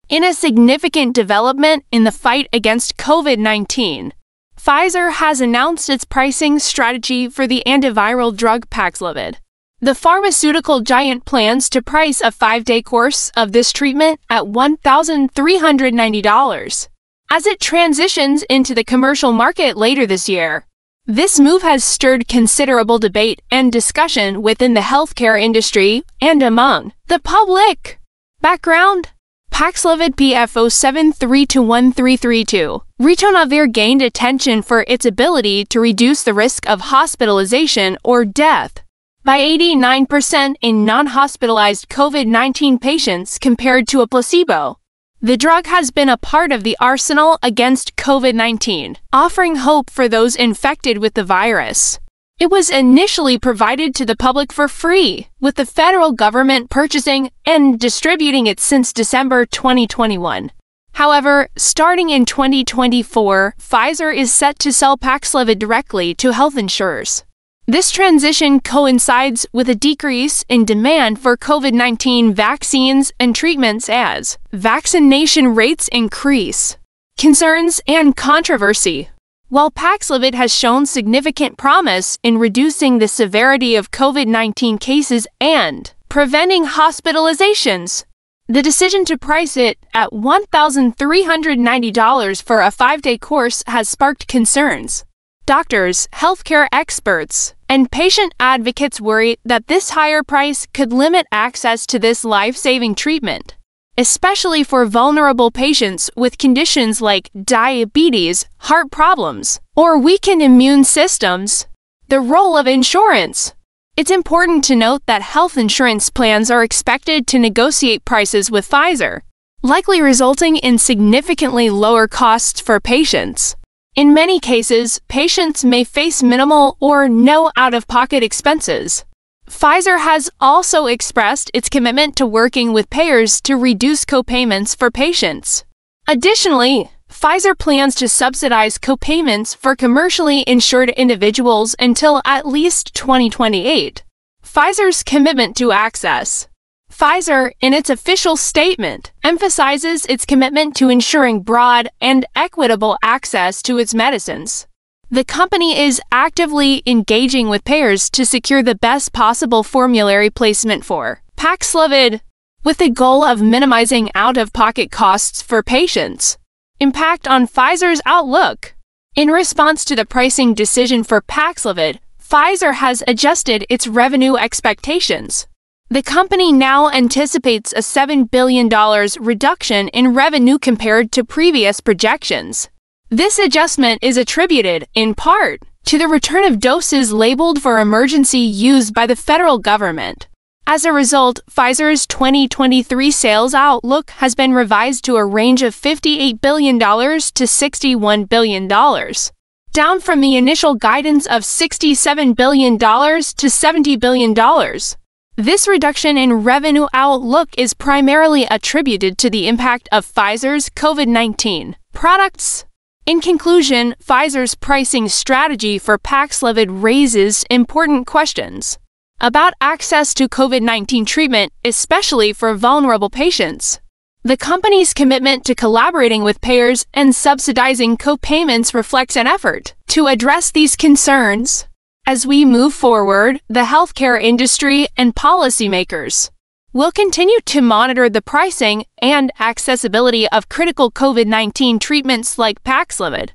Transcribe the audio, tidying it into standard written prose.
In a significant development in the fight against COVID-19, Pfizer has announced its pricing strategy for the antiviral drug Paxlovid. The pharmaceutical giant plans to price a 5-day course of this treatment at $1,390 as it transitions into the commercial market later this year. This move has stirred considerable debate and discussion within the healthcare industry and among the public. Background: Paxlovid P.F.073-1332. Ritonavir gained attention for its ability to reduce the risk of hospitalization or death by 89% in non-hospitalized COVID-19 patients compared to a placebo. The drug has been a part of the arsenal against COVID-19, offering hope for those infected with the virus. It was initially provided to the public for free, with the federal government purchasing and distributing it since December 2021. However, starting in 2024, Pfizer is set to sell Paxlovid directly to health insurers. This transition coincides with a decrease in demand for COVID-19 vaccines and treatments as vaccination rates increase. Concerns and controversy. While Paxlovid has shown significant promise in reducing the severity of COVID-19 cases and preventing hospitalizations, the decision to price it at $1,390 for a 5-day course has sparked concerns. Doctors, healthcare experts, and patient advocates worry that this higher price could limit access to this life-saving treatment, especially for vulnerable patients with conditions like diabetes, heart problems, or weakened immune systems. The role of insurance. It's important to note that health insurance plans are expected to negotiate prices with Pfizer, likely resulting in significantly lower costs for patients. In many cases, patients may face minimal or no out-of-pocket expenses. Pfizer has also expressed its commitment to working with payers to reduce co-payments for patients. Additionally, Pfizer plans to subsidize co-payments for commercially insured individuals until at least 2028. Pfizer's commitment to access. Pfizer, in its official statement, emphasizes its commitment to ensuring broad and equitable access to its medicines. The company is actively engaging with payers to secure the best possible formulary placement for Paxlovid, with the goal of minimizing out-of-pocket costs for patients. Impact on Pfizer's outlook. In response to the pricing decision for Paxlovid, Pfizer has adjusted its revenue expectations. The company now anticipates a $7 billion reduction in revenue compared to previous projections. This adjustment is attributed, in part, to the return of doses labeled for emergency use by the federal government. As a result, Pfizer's 2023 sales outlook has been revised to a range of $58 billion to $61 billion, down from the initial guidance of $67 billion to $70 billion. This reduction in revenue outlook is primarily attributed to the impact of Pfizer's COVID-19 products. In conclusion, Pfizer's pricing strategy for Paxlovid raises important questions about access to COVID-19 treatment, especially for vulnerable patients. The company's commitment to collaborating with payers and subsidizing co-payments reflects an effort to address these concerns. As we move forward, the healthcare industry and policymakers will continue to monitor the pricing and accessibility of critical COVID-19 treatments like Paxlovid.